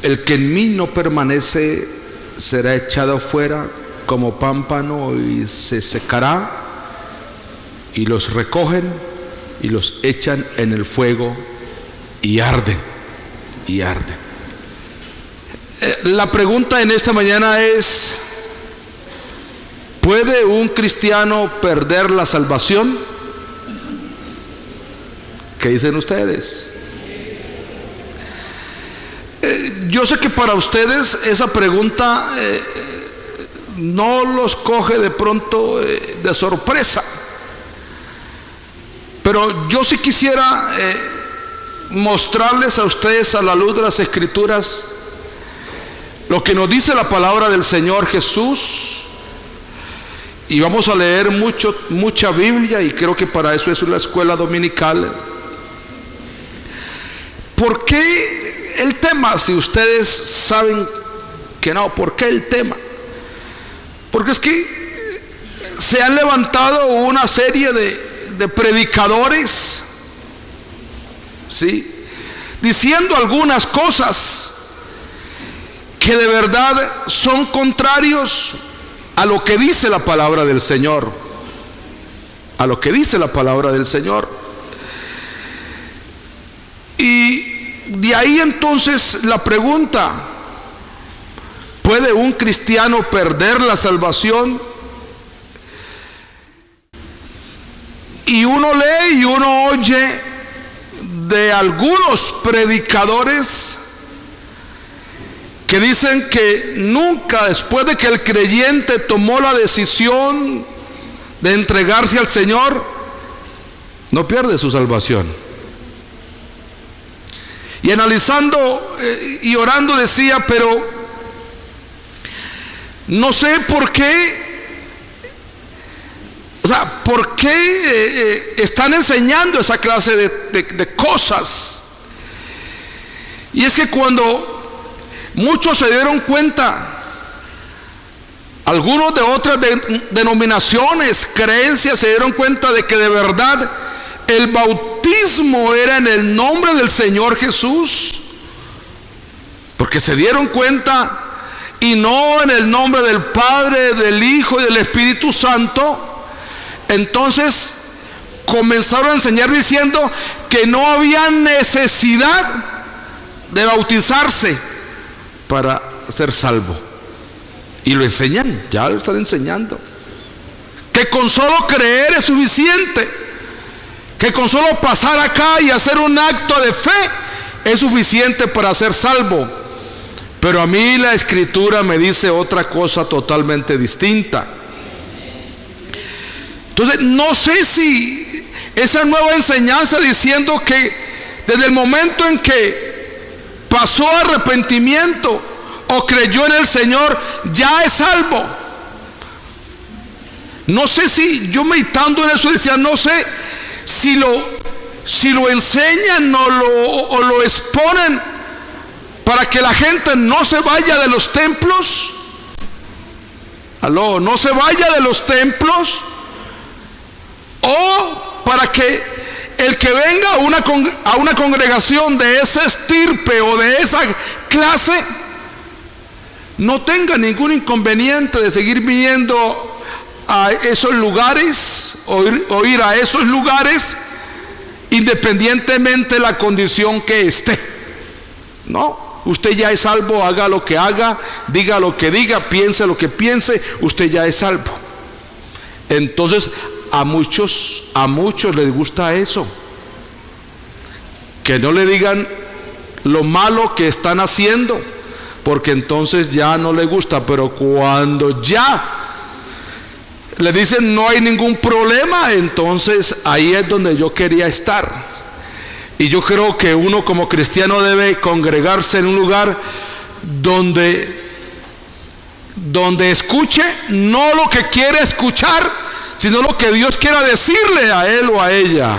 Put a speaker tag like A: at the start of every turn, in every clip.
A: el que en mí no permanece será echado fuera como pámpano y se secará, y los recogen y los echan en el fuego y arden, y arden. La pregunta en esta mañana es: ¿puede un cristiano perder la salvación? ¿Qué dicen ustedes? Yo sé que para ustedes esa pregunta no los coge de pronto de sorpresa, pero yo sí quisiera mostrarles a ustedes, a la luz de las Escrituras, lo que nos dice la palabra del Señor Jesús. Y vamos a leer mucha Biblia, y creo que para eso es la escuela dominical. ¿Por qué el tema? Si ustedes saben que no, ¿por qué el tema? Porque es que se han levantado una serie de predicadores, ¿sí?, diciendo algunas cosas que de verdad son contrarios a lo que dice la palabra del Señor, a lo que dice la palabra del Señor. Y de ahí entonces la pregunta: ¿puede un cristiano perder la salvación? Y uno lee y uno oye de algunos predicadores que dicen que nunca, después de que el creyente tomó la decisión de entregarse al Señor, no pierde su salvación. Y analizando y orando decía: pero no sé por qué, o sea, ¿por qué están enseñando esa clase de cosas? Y es que cuando muchos se dieron cuenta, algunos de otras denominaciones, creencias, se dieron cuenta de que de verdad el bautismo era en el nombre del Señor Jesús, porque se dieron cuenta, y no en el nombre del Padre, del Hijo y del Espíritu Santo, entonces comenzaron a enseñar diciendo que no había necesidad de bautizarse para ser salvo. Y lo enseñan, ya lo están enseñando, que con solo creer es suficiente, que con solo pasar acá y hacer un acto de fe es suficiente para ser salvo. Pero a mí la Escritura me dice otra cosa totalmente distinta. Entonces no sé si esa nueva enseñanza diciendo que desde el momento en que pasó arrepentimiento o creyó en el Señor ya es salvo. No sé si, yo meditando en eso decía, no sé si lo enseñan o lo exponen para que la gente no se vaya de los templos. Aló, no se vaya de los templos, o para que el que venga a una congregación de esa estirpe o de esa clase no tenga ningún inconveniente de seguir viniendo a esos lugares o ir a esos lugares independientemente de la condición que esté. No, usted ya es salvo, haga lo que haga, diga lo que diga, piense lo que piense, usted ya es salvo. Entonces a muchos les gusta eso, que no le digan lo malo que están haciendo, porque entonces ya no le gusta. Pero cuando ya le dicen no hay ningún problema, entonces ahí es donde yo quería estar. Y yo creo que uno como cristiano debe congregarse en un lugar donde escuche no lo que quiere escuchar, sino lo que Dios quiera decirle a él o a ella.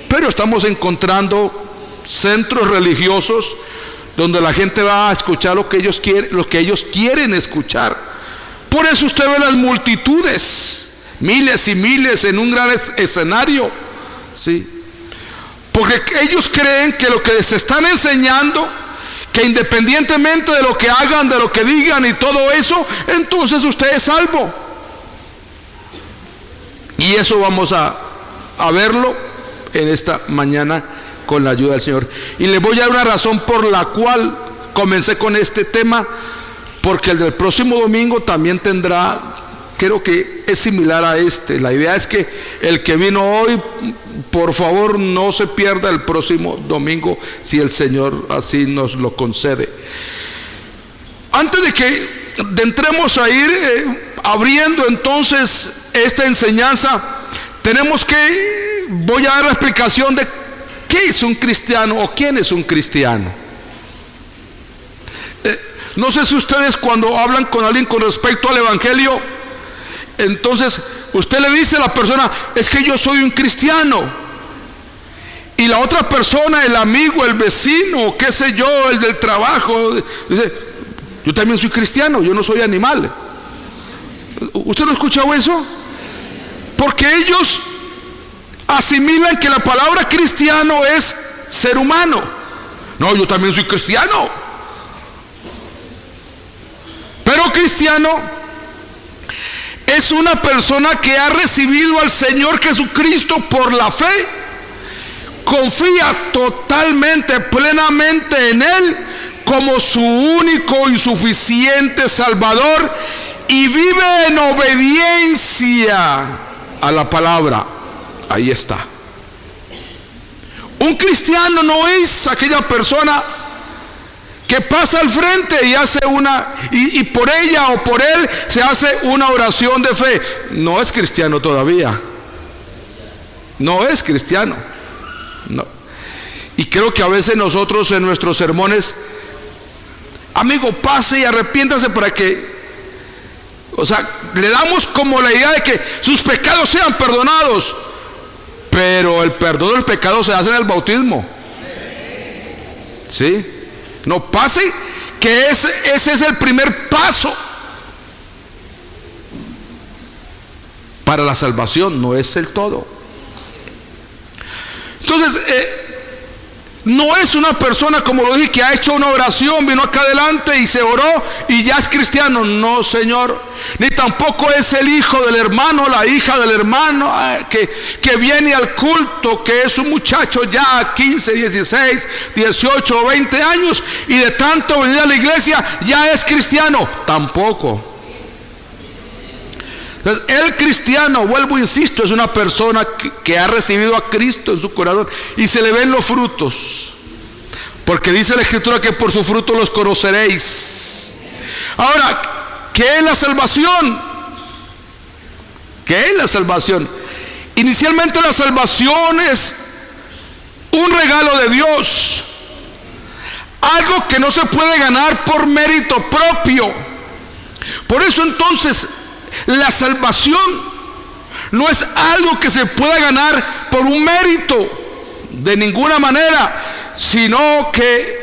A: Pero estamos encontrando centros religiosos donde la gente va a escuchar lo que ellos quieren escuchar. Por eso usted ve las multitudes, miles y miles en un gran escenario, ¿sí? Porque ellos creen que lo que les están enseñando, que independientemente de lo que hagan, de lo que digan y todo eso, entonces usted es salvo. Y eso vamos a verlo en esta mañana con la ayuda del Señor. Y le voy a dar una razón por la cual comencé con este tema, porque el del próximo domingo también tendrá, creo que es similar a este. La idea es que el que vino hoy, por favor, no se pierda el próximo domingo, si el Señor así nos lo concede. Antes de que entremos a ir abriendo entonces esta enseñanza, voy a dar la explicación de qué es un cristiano o quién es un cristiano. No sé si ustedes, cuando hablan con alguien con respecto al evangelio, entonces usted le dice a la persona: es que yo soy un cristiano. Y la otra persona, el amigo, el vecino, qué sé yo, el del trabajo, dice: yo también soy cristiano, yo no soy animal. ¿Usted no ha escuchado eso? Porque ellos asimilan que la palabra cristiano es ser humano. No, yo también soy cristiano. Pero cristiano es una persona que ha recibido al Señor Jesucristo por la fe, confía totalmente, plenamente en Él como su único y suficiente Salvador, y vive en obediencia a la palabra. Ahí está. Un cristiano no es aquella persona que pasa al frente y hace y por ella o por él se hace una oración de fe. No es cristiano todavía. No es cristiano. No. Y creo que a veces nosotros en nuestros sermones: amigo, pase y arrepiéntase para que, le damos como la idea de que sus pecados sean perdonados. Pero el perdón del pecado se hace en el bautismo. ¿Sí? No, pase, que ese es el primer paso para la salvación, no es el todo. Entonces, no es una persona, como lo dije, que ha hecho una oración, vino acá adelante y se oró y ya es cristiano. No, Señor. Ni tampoco es el hijo del hermano, la hija del hermano, que viene al culto, que es un muchacho ya 15, 16, 18 o 20 años, y de tanto venir a la iglesia ya es cristiano. Tampoco. Entonces, el cristiano, vuelvo, insisto, es una persona que ha recibido a Cristo en su corazón y se le ven los frutos, porque dice la Escritura que por su fruto los conoceréis. Ahora, ¿qué es la salvación? ¿Qué es la salvación? Inicialmente la salvación es un regalo de Dios, algo que no se puede ganar por mérito propio. Por eso entonces la salvación no es algo que se pueda ganar por un mérito de ninguna manera, sino que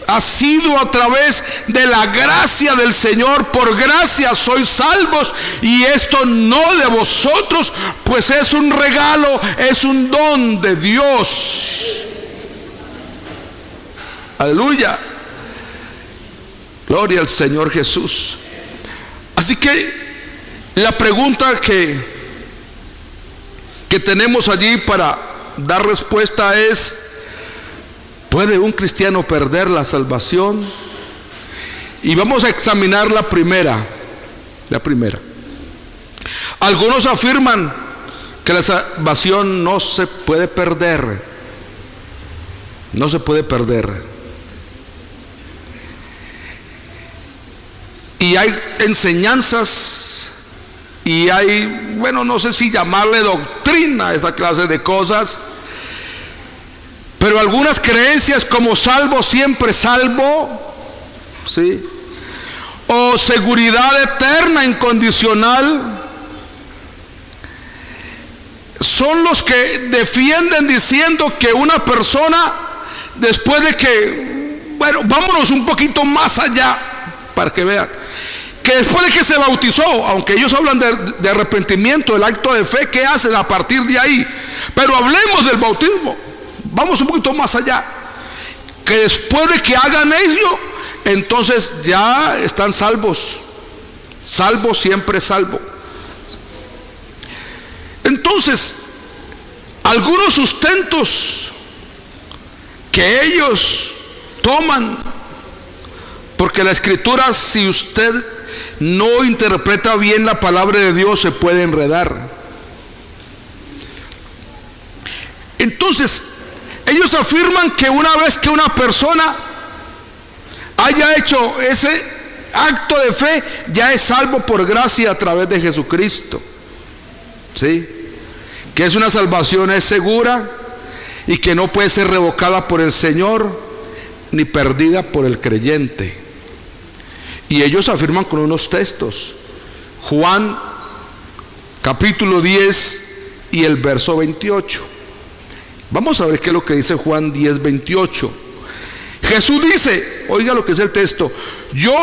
A: ha sido a través de la gracia del Señor. Por gracia sois salvos, y esto no de vosotros, pues es un regalo, es un don de Dios. Aleluya. Gloria al Señor Jesús. Así que la pregunta que tenemos allí para dar respuesta es: ¿puede un cristiano perder la salvación? Y vamos a examinar la primera. Algunos afirman que la salvación no se puede perder. No se puede perder. Y hay enseñanzas y hay, no sé si llamarle doctrina a esa clase de cosas, pero algunas creencias como salvo, siempre salvo, ¿sí?, o seguridad eterna incondicional, son los que defienden diciendo que una persona, después de que, vámonos un poquito más allá para que vean, que después de que se bautizó, aunque ellos hablan de arrepentimiento, el acto de fe que hacen a partir de ahí, pero hablemos del bautismo, vamos un poquito más allá. que después de que hagan ello, entonces ya están salvos. Salvo, siempre salvo. Entonces, algunos sustentos que ellos toman, porque la escritura, si usted no interpreta bien la palabra de Dios, se puede enredar. Entonces, ellos afirman que una vez que una persona haya hecho ese acto de fe, ya es salvo por gracia a través de Jesucristo. ¿Sí? Que es una salvación, es segura y que no puede ser revocada por el Señor ni perdida por el creyente. Y ellos afirman con unos textos. Juan capítulo 10 y el verso 28. Vamos a ver qué es lo que dice Juan 10, 28. Jesús dice, oiga lo que es el texto: yo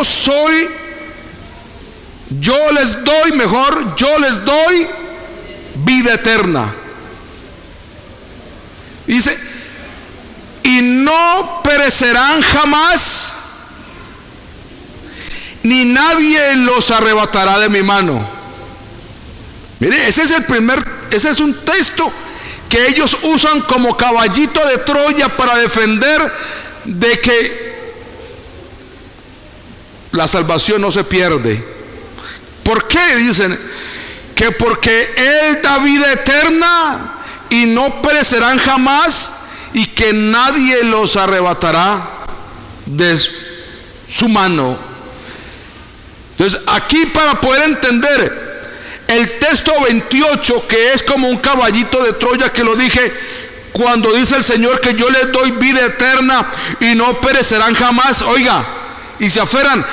A: les doy vida eterna. Dice, y no perecerán jamás, ni nadie los arrebatará de mi mano. Mire, ese es un texto que ellos usan como caballito de Troya para defender de que la salvación no se pierde. ¿Por qué? Dicen que porque Él da vida eterna y no perecerán jamás, y que nadie los arrebatará de su mano. Entonces, aquí, para poder entender el texto 28, que es como un caballito de Troya, que lo dije, cuando dice el Señor que yo les doy vida eterna y no perecerán jamás, oiga, y se aferran,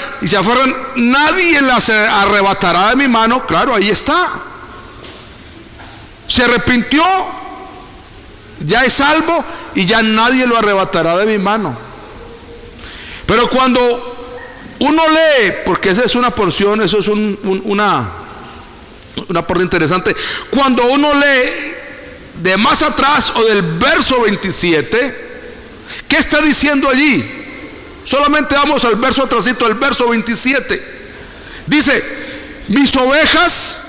A: nadie las arrebatará de mi mano. Claro, ahí está. Se arrepintió, ya es salvo y ya nadie lo arrebatará de mi mano. Pero cuando uno lee, porque esa es una porción, eso es una parte interesante. Cuando uno lee de más atrás o del verso 27, ¿qué está diciendo allí? Solamente vamos al verso atrásito, al verso 27. Dice: mis ovejas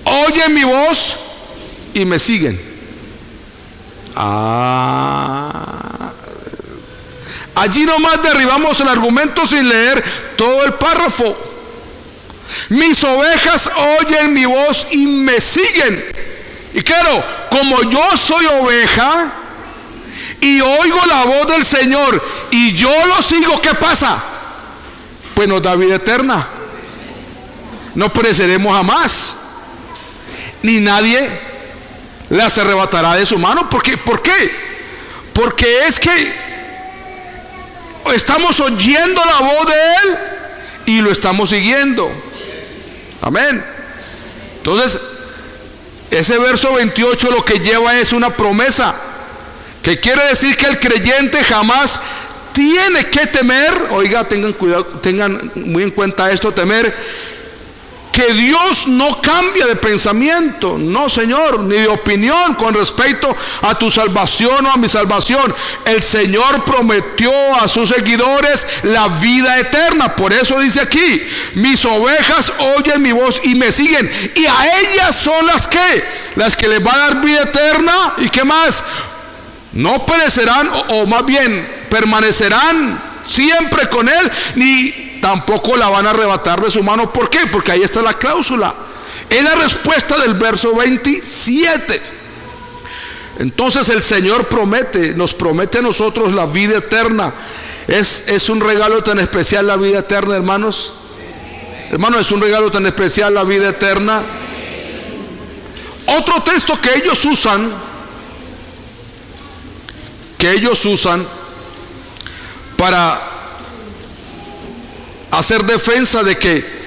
A: oyen mi voz y me siguen. Allí nomás derribamos el argumento sin leer todo el párrafo. Mis ovejas oyen mi voz y me siguen. Y claro, como yo soy oveja y oigo la voz del Señor y yo lo sigo, ¿qué pasa? Pues nos da vida eterna. No pereceremos jamás, ni nadie las arrebatará de su mano. ¿Por qué? Porque es que estamos oyendo la voz de Él y lo estamos siguiendo. Amén. Entonces, ese verso 28 lo que lleva es una promesa, que quiere decir que el creyente jamás tiene que temer. Oiga, tengan cuidado, tengan muy en cuenta esto: temer que Dios no cambia de pensamiento, no, Señor, ni de opinión con respecto a tu salvación o a mi salvación. El Señor prometió a sus seguidores la vida eterna. Por eso dice aquí: mis ovejas oyen mi voz y me siguen, y a ellas son las que les va a dar vida eterna. ¿Y qué más? No perecerán, o más bien permanecerán siempre con Él, ni tampoco la van a arrebatar de su mano. ¿Por qué? Porque ahí está la cláusula. Es la respuesta del verso 27. Entonces el Señor nos promete a nosotros la vida eterna. Es un regalo tan especial la vida eterna, hermanos. Hermanos, es un regalo tan especial la vida eterna. Otro texto que ellos usan para hacer defensa de que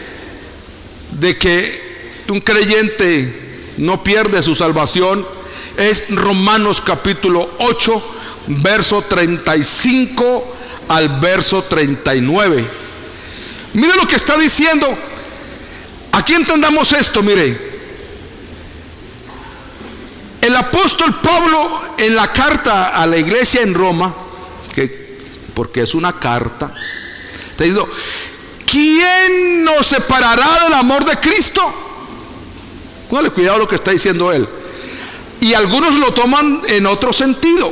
A: un creyente no pierde su salvación es Romanos capítulo 8, verso 35 al verso 39. Mire lo que está diciendo. Aquí entendamos esto. Mire, el apóstol Pablo, en la carta a la iglesia en Roma, que porque es una carta. Te digo, ¿quién nos separará del amor de Cristo? Póngale cuidado a lo que está diciendo él. Y algunos lo toman en otro sentido.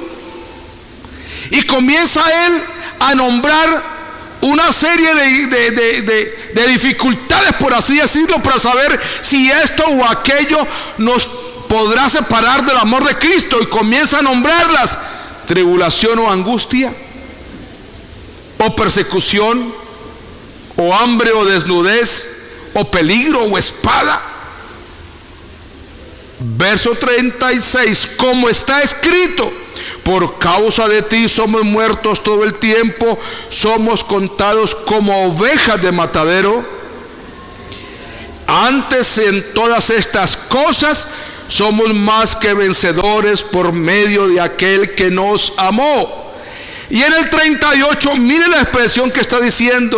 A: Y comienza él a nombrar una serie de dificultades, por así decirlo, para saber si esto o aquello nos podrá separar del amor de Cristo. Y comienza a nombrarlas: tribulación o angustia, o persecución, o hambre o desnudez, o peligro o espada. Verso 36: como está escrito, por causa de ti somos muertos todo el tiempo, somos contados como ovejas de matadero. Antes, en todas estas cosas somos más que vencedores por medio de aquel que nos amó. Y en el 38, mire la expresión que está diciendo: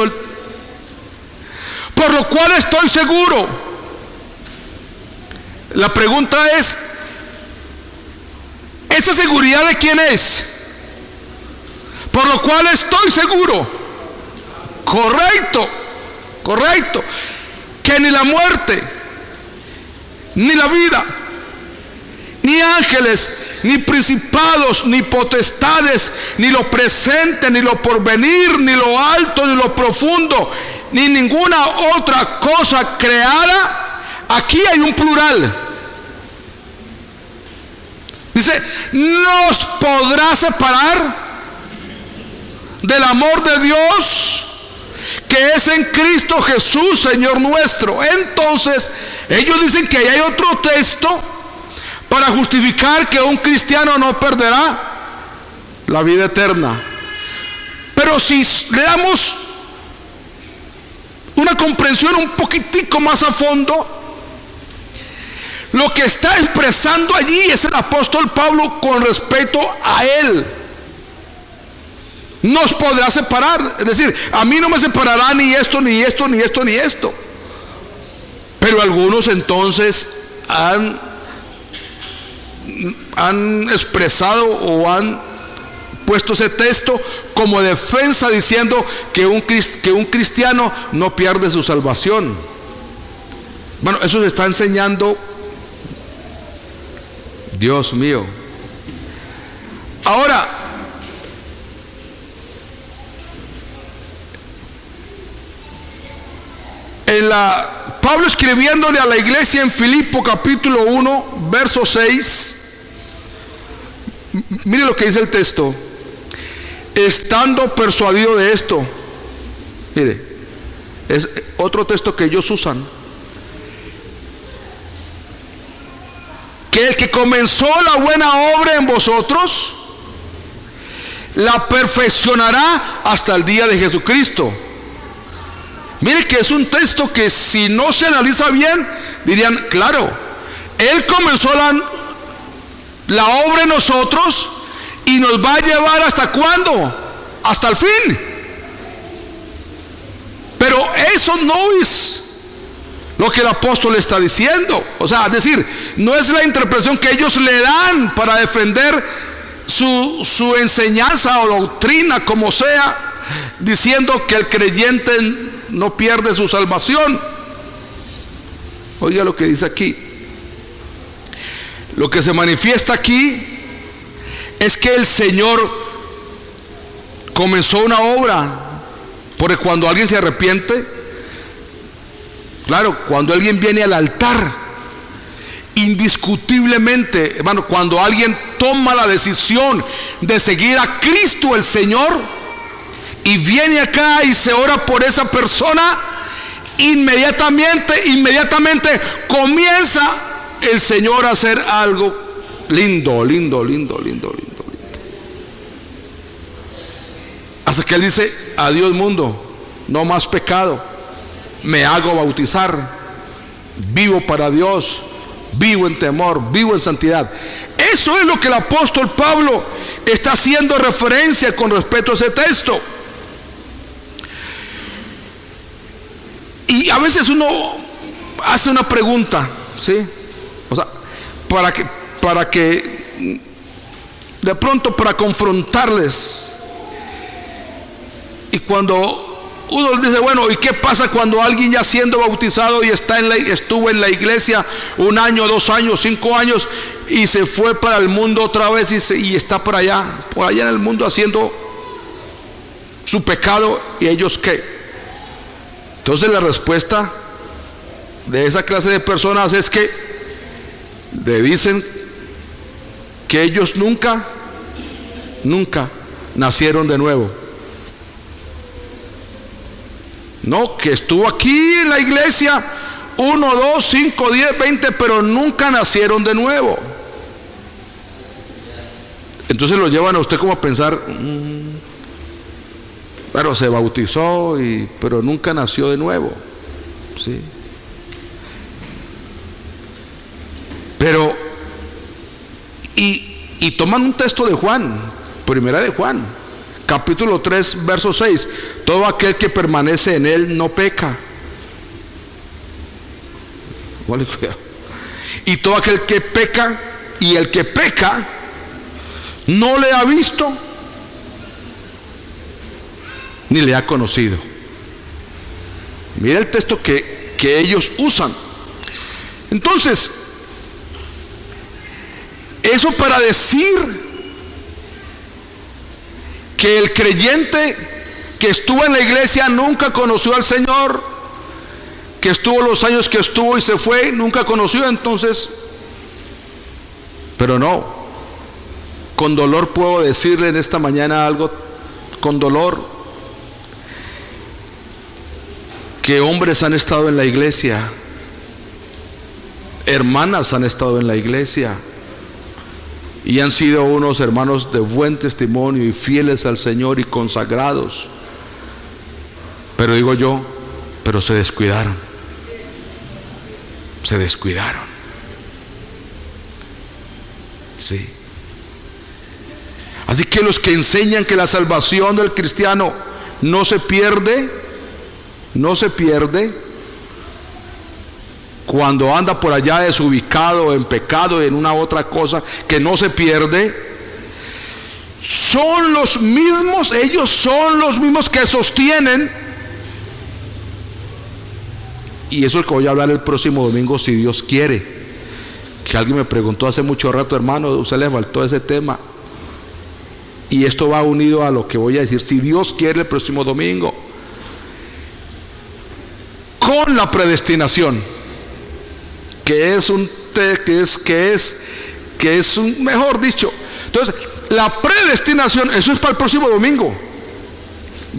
A: por lo cual estoy seguro. La pregunta es: ¿esa seguridad de quién es? Por lo cual estoy seguro. Correcto, correcto. Que ni la muerte, ni la vida, ni ángeles, ni principados, ni potestades, ni lo presente, ni lo porvenir, ni lo alto, ni lo profundo, ni ninguna otra cosa creada. Aquí hay un plural. Dice: nos podrá separar del amor de Dios que es en Cristo Jesús, Señor nuestro. Entonces, ellos dicen que hay otro texto para justificar que un cristiano no perderá la vida eterna. Pero si le damos una comprensión un poquitico más a fondo, lo que está expresando allí es el apóstol Pablo con respecto a él. Nos podrá separar, es decir, a mí no me separará ni esto, ni esto, ni esto, ni esto. Pero algunos entonces han expresado o han puesto ese texto como defensa, diciendo que un cristiano no pierde su salvación. Bueno, eso se está enseñando. Dios mío. Ahora, Pablo escribiéndole a la iglesia en Filipo capítulo 1 verso 6, mire lo que dice el texto: estando persuadido de esto. Mire, es otro texto que ellos usan: que el que comenzó la buena obra en vosotros la perfeccionará hasta el día de Jesucristo. Mire que es un texto que, si no se analiza bien, dirían: claro, Él comenzó la obra en nosotros y nos va a llevar ¿hasta cuándo? Hasta el fin. Pero eso no es lo que el apóstol está diciendo. O sea, es decir, no es la interpretación que ellos le dan para defender su enseñanza o doctrina, como sea, diciendo que el creyente no pierde su salvación. Oiga lo que dice aquí. Lo que se manifiesta aquí es que el Señor comenzó una obra, porque cuando alguien se arrepiente, claro, cuando alguien viene al altar, indiscutiblemente, hermano, cuando alguien toma la decisión de seguir a Cristo el Señor y viene acá y se ora por esa persona, inmediatamente comienza el Señor a hacer algo lindo. Hasta que Él dice: adiós mundo, no más pecado, me hago bautizar, vivo para Dios, vivo en temor, vivo en santidad. Eso es lo que el apóstol Pablo está haciendo referencia con respecto a ese texto. Y a veces uno hace una pregunta, ¿sí? O sea, para que de pronto, para confrontarles, Y cuando uno dice, bueno, ¿y qué pasa cuando alguien ya siendo bautizado y estuvo en la iglesia 1 año, 2 años, 5 años y se fue para el mundo otra vez y está por allá en el mundo haciendo su pecado? ¿Y ellos qué? Entonces la respuesta de esa clase de personas es que le dicen que ellos nunca nacieron de nuevo. No, que estuvo aquí en la iglesia 1, 2, 5, 10, 20, pero nunca nacieron de nuevo. Entonces lo llevan a usted como a pensar, claro, se bautizó pero nunca nació de nuevo, ¿sí? Pero y toman un texto de Juan, primera de Juan, capítulo 3, verso 6. Todo aquel que permanece en él no peca. Vale, cuidado. Y todo aquel que peca, y el que peca no le ha visto ni le ha conocido. Mira el texto que ellos usan. Entonces, eso para decir que el creyente que estuvo en la iglesia nunca conoció al Señor, que estuvo los años que estuvo y se fue, nunca conoció. Entonces, pero no, con dolor puedo decirle en esta mañana algo, con dolor, que hombres han estado en la iglesia, hermanas han estado en la iglesia y han sido unos hermanos de buen testimonio y fieles al Señor y consagrados. Pero digo yo, pero se descuidaron. Se descuidaron. Sí. Así que los que enseñan que la salvación del cristiano no se pierde cuando anda por allá desubicado en pecado, en una otra cosa que no se pierde, son los mismos, ellos son los mismos que sostienen, y eso es lo que voy a hablar el próximo domingo si Dios quiere. Que alguien me preguntó hace mucho rato, hermano, a usted le faltó ese tema, y esto va unido a lo que voy a decir si Dios quiere el próximo domingo, con la predestinación, que es un mejor dicho. Entonces, la predestinación, eso es para el próximo domingo,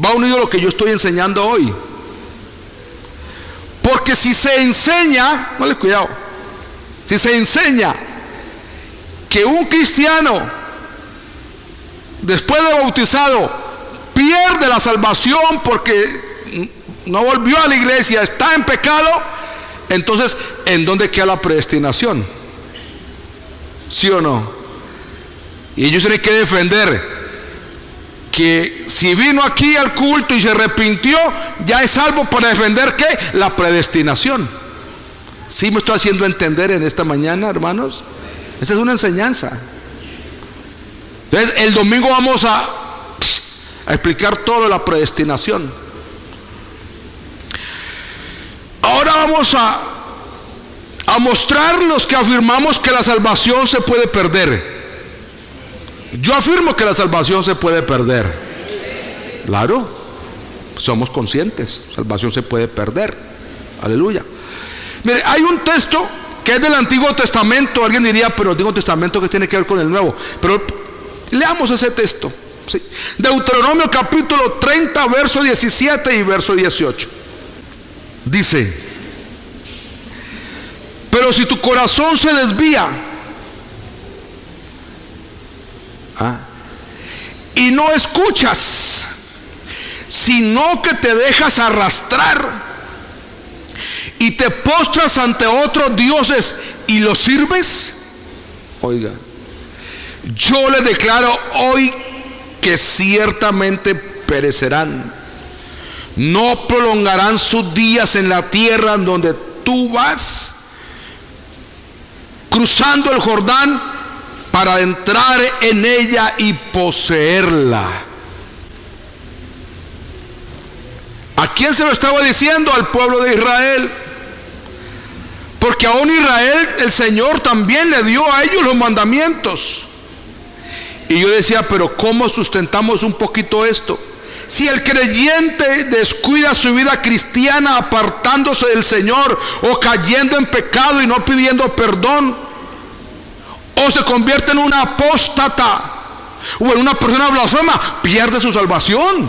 A: va unido a lo que yo estoy enseñando hoy. Porque si se enseña, no le cuidado, si se enseña que un cristiano después de bautizado pierde la salvación porque no volvió a la iglesia, está en pecado, entonces, ¿en dónde queda la predestinación? ¿Sí o no? Y ellos tienen que defender que si vino aquí al culto y se arrepintió, ya es salvo, para defender ¿qué? La predestinación. ¿Sí me estoy haciendo entender en esta mañana, hermanos? Esa es una enseñanza. Entonces, el domingo vamos a explicar todo de la predestinación. Ahora vamos a mostrar los que afirmamos que la salvación se puede perder. Yo afirmo que la salvación se puede perder. Claro, somos conscientes, salvación se puede perder. Aleluya. Mire, hay un texto que es del Antiguo Testamento. Alguien diría, pero el Antiguo Testamento, ¿qué tiene que ver con el Nuevo? Pero leamos ese texto, ¿sí? Deuteronomio capítulo 30, verso 17 y verso 18. Dice: pero si tu corazón se desvía y no escuchas, sino que te dejas arrastrar y te postras ante otros dioses y los sirves, oiga, yo les declaro hoy que ciertamente perecerán. No prolongarán sus días en la tierra en donde tú vas cruzando el Jordán para entrar en ella y poseerla. ¿A quién se lo estaba diciendo? Al pueblo de Israel. Porque aún Israel, el Señor también le dio a ellos los mandamientos. Y yo decía, pero ¿cómo sustentamos un poquito esto? Si el creyente descuida su vida cristiana apartándose del Señor, o cayendo en pecado y no pidiendo perdón, o se convierte en una apóstata o en una persona blasfema, pierde su salvación.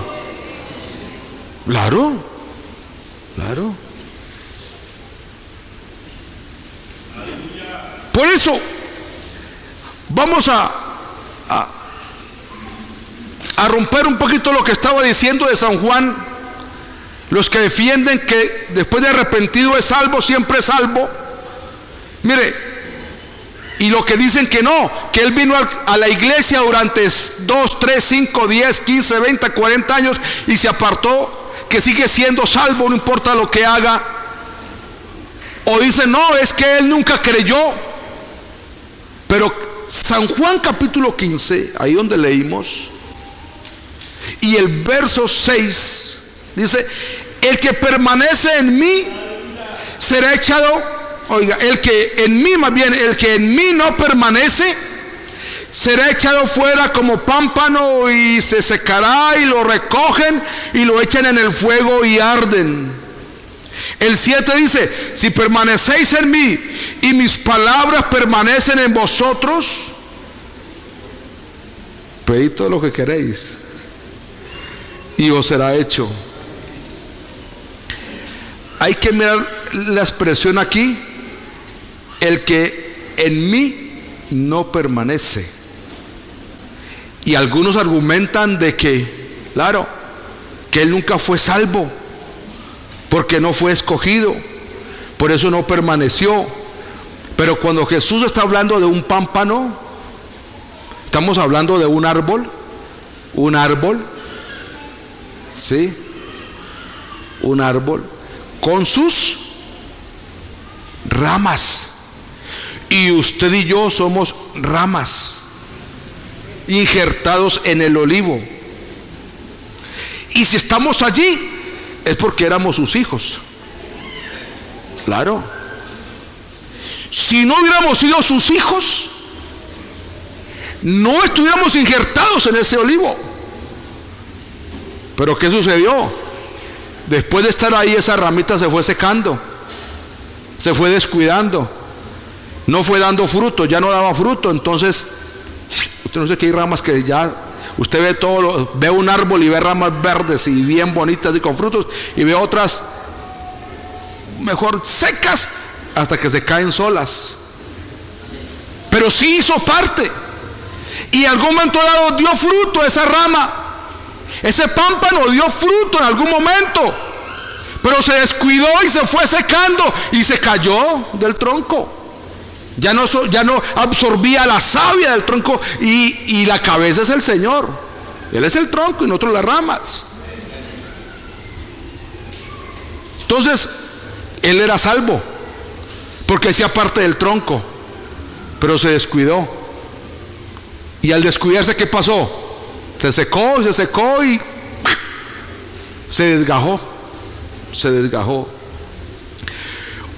A: Claro, claro. Por eso vamos a romper un poquito lo que estaba diciendo de San Juan. Los que defienden que después de arrepentido es salvo, siempre es salvo. Mire, y lo que dicen que no, que él vino a la iglesia durante 2, 3, 5, 10, 15, 20, 40 años y se apartó, que sigue siendo salvo, no importa lo que haga. O dicen, no, es que él nunca creyó. Pero San Juan capítulo 15, ahí donde leímos, y el verso 6 dice: el que permanece en mí será echado, oiga, el que en mí, más bien, el que en mí no permanece será echado fuera como pámpano y se secará, y lo recogen y lo echan en el fuego y arden. El 7 dice: si permanecéis en mí y mis palabras permanecen en vosotros, pedid todo lo que queréis y os será hecho. Hay que mirar la expresión aquí: el que en mí no permanece. Y algunos argumentan de que, claro, que él nunca fue salvo porque no fue escogido, por eso no permaneció. Pero cuando Jesús está hablando de un pámpano, estamos hablando de un árbol, ¿sí? Un árbol con sus ramas. Y usted y yo somos ramas injertados en el olivo. Y si estamos allí es porque éramos sus hijos. Claro. Si no hubiéramos sido sus hijos, no estuviéramos injertados en ese olivo. Pero ¿qué sucedió? Después de estar ahí, esa ramita se fue secando, se fue descuidando, no fue dando fruto, ya no daba fruto. Entonces, usted no sé que hay ramas que ya, usted ve todo, ve un árbol y ve ramas verdes y bien bonitas y con frutos, y ve otras mejor secas hasta que se caen solas. Pero sí hizo parte, y en algún momento dado dio fruto esa rama. Ese pámpano dio fruto en algún momento, pero se descuidó y se fue secando y se cayó del tronco. Ya no absorbía la savia del tronco, y la cabeza es el Señor. Él es el tronco y nosotros las ramas. Entonces, él era salvo porque hacía parte del tronco, pero se descuidó. Y al descuidarse, ¿qué pasó? Se secó y se desgajó.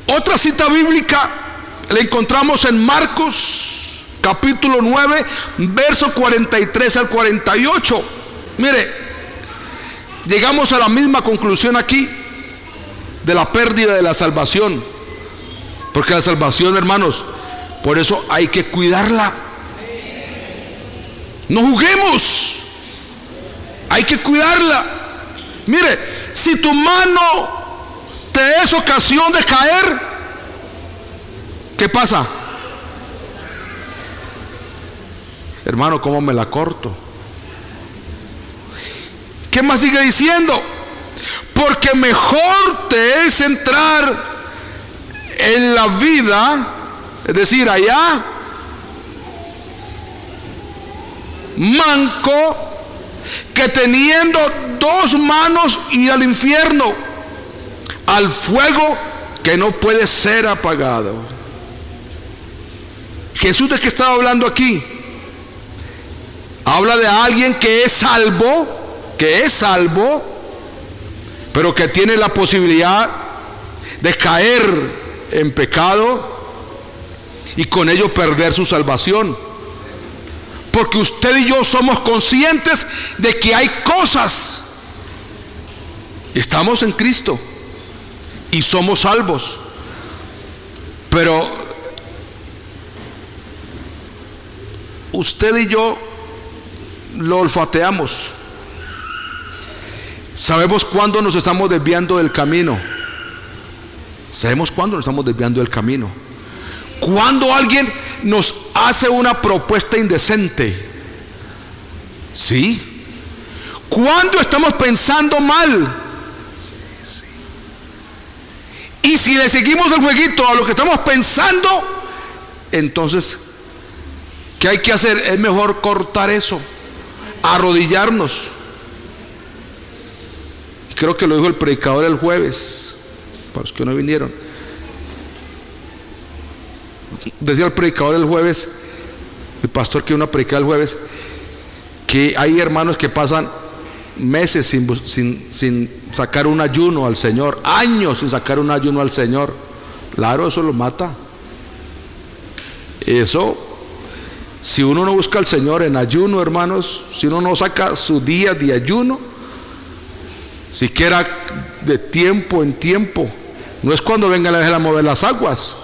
A: Otra cita bíblica la encontramos en Marcos capítulo 9, verso 43 al 48. Mire, llegamos a la misma conclusión aquí de la pérdida de la salvación, porque la salvación, hermanos, por eso hay que cuidarla. No juguemos, hay que cuidarla. Mire, si tu mano te es ocasión de caer, ¿qué pasa? Hermano, ¿cómo me la corto? ¿Qué más sigue diciendo? Porque mejor te es entrar en la vida, es decir, allá, manco, que teniendo dos manos ir al infierno, al fuego que no puede ser apagado. Jesús, ¿de qué estaba hablando aquí? Habla de alguien que es salvo, pero pero que tiene la posibilidad de caer en pecado y con ello perder su salvación. Porque usted y yo somos conscientes de que hay cosas. Estamos en Cristo y somos salvos, pero usted y yo lo olfateamos. Sabemos cuándo nos estamos desviando del camino. Sabemos cuándo nos estamos desviando del camino. Cuando alguien nos hace una propuesta indecente, ¿sí? Cuando estamos pensando mal, ¿sí? Y si le seguimos el jueguito a lo que estamos pensando, entonces, ¿qué hay que hacer? Es mejor cortar eso, arrodillarnos. Creo que lo dijo el predicador el jueves, para los que no vinieron. Decía el predicador el jueves, el pastor que una predicada el jueves, que hay hermanos que pasan meses sin sacar un ayuno al Señor, años sin sacar un ayuno al Señor. Claro, eso lo mata. Eso, si uno no busca al Señor en ayuno, hermanos, si uno no saca su día de ayuno, siquiera de tiempo en tiempo, no es cuando venga la vez a mover las aguas,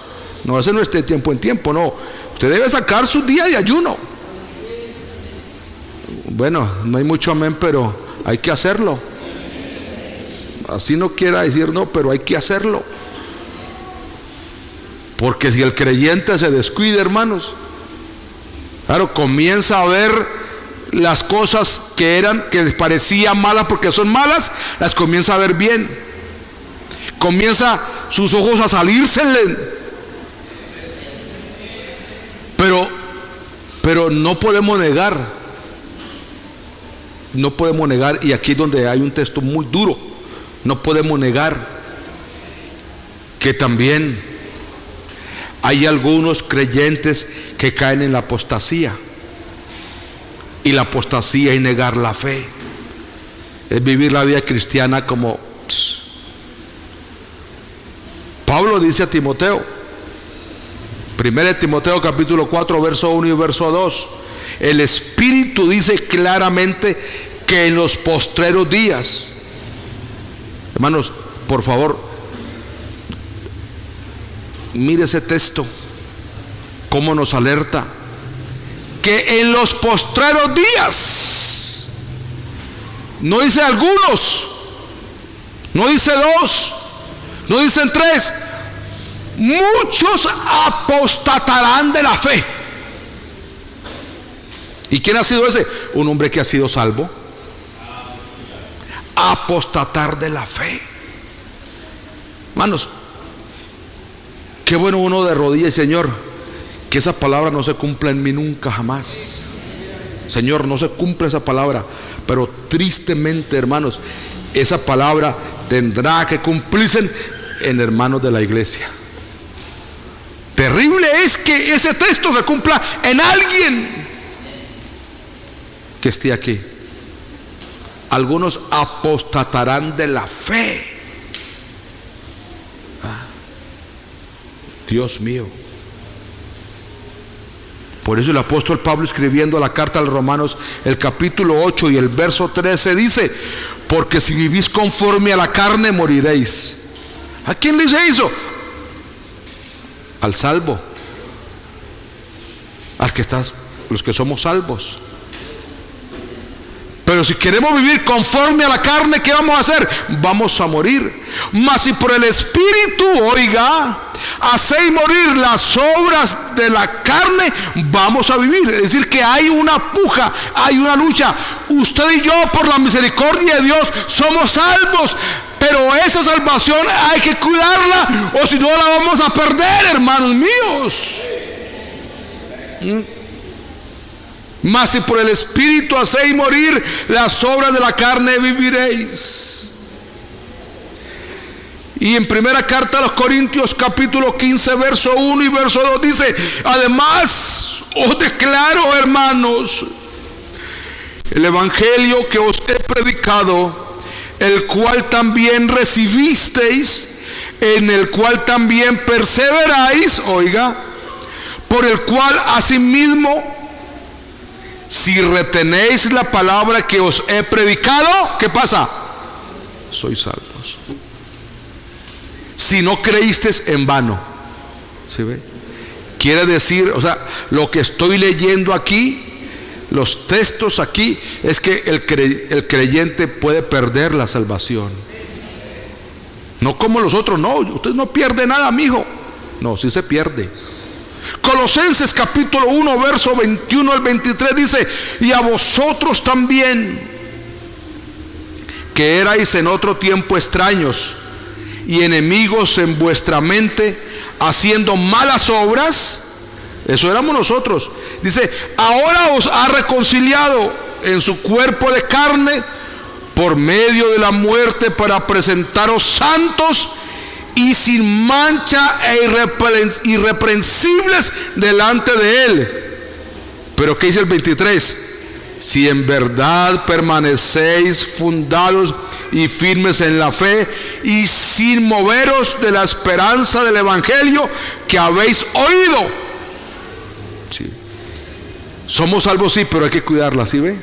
A: no, ese no es de tiempo en tiempo, no, usted debe sacar su día de ayuno. Bueno, no hay mucho amén, pero hay que hacerlo. Así no quiera decir no, pero hay que hacerlo. Porque si el creyente se descuida, hermanos, claro, comienza a ver las cosas que les parecían malas porque son malas, las comienza a ver bien. Comienza sus ojos a salírsele. Pero no podemos negar. No podemos negar, y aquí es donde hay un texto muy duro. No podemos negar que también hay algunos creyentes que caen en la apostasía. Y la apostasía es negar la fe, es vivir la vida cristiana como Pablo dice a Timoteo, 1 Timoteo capítulo 4 verso 1 y verso 2, el Espíritu dice claramente que en los postreros días, hermanos, por favor, mire ese texto, cómo nos alerta, que en los postreros días, no dice algunos, no dice dos, no dicen tres, muchos apostatarán de la fe. ¿Y quién ha sido ese? Un hombre que ha sido salvo. Apostatar de la fe. Hermanos, qué bueno uno de rodillas, Señor, que esa palabra no se cumpla en mí nunca jamás. Señor, no se cumple esa palabra, pero tristemente, hermanos, esa palabra tendrá que cumplirse en hermanos de la iglesia. Terrible es que ese texto se cumpla en alguien que esté aquí. Algunos apostatarán de la fe. Dios mío. Por eso el apóstol Pablo, escribiendo la carta a los Romanos, el capítulo 8 y el verso 13 dice: porque si vivís conforme a la carne, moriréis. ¿A quién le dice eso? Al salvo, los que somos salvos. Pero si queremos vivir conforme a la carne, ¿qué vamos a hacer? Vamos a morir. Mas si por el Espíritu, oiga, hacéis morir las obras de la carne, vamos a vivir. Es decir, que hay una puja, hay una lucha. Usted y yo, por la misericordia de Dios, somos salvos, pero esa salvación hay que cuidarla, o si no la vamos a perder, hermanos míos. Mas si por el Espíritu hacéis morir las obras de la carne, viviréis. Y en primera carta a los Corintios capítulo 15 verso 1 y verso 2 dice: además os declaro, hermanos, el evangelio que os he predicado, el cual también recibisteis, en el cual también perseveráis, oiga, por el cual asimismo, si retenéis la palabra que os he predicado, ¿qué pasa? Sois salvos. Si no creísteis en vano. ¿Sí ve? Quiere decir, o sea, lo que estoy leyendo aquí, los textos aquí, es que el creyente puede perder la salvación. No como los otros, no, usted no pierde nada, mijo. No, sí se pierde. Colosenses capítulo 1, verso 21 al 23 dice: y a vosotros también, que erais en otro tiempo extraños y enemigos en vuestra mente, haciendo malas obras. Eso éramos nosotros. Dice: ahora os ha reconciliado en su cuerpo de carne por medio de la muerte, para presentaros santos y sin mancha e irreprensibles delante de Él. Pero ¿qué dice el 23? Si en verdad permanecéis fundados y firmes en la fe, y sin moveros de la esperanza del evangelio que habéis oído. Sí. Somos salvos, sí, pero hay que cuidarla, ¿sí ve?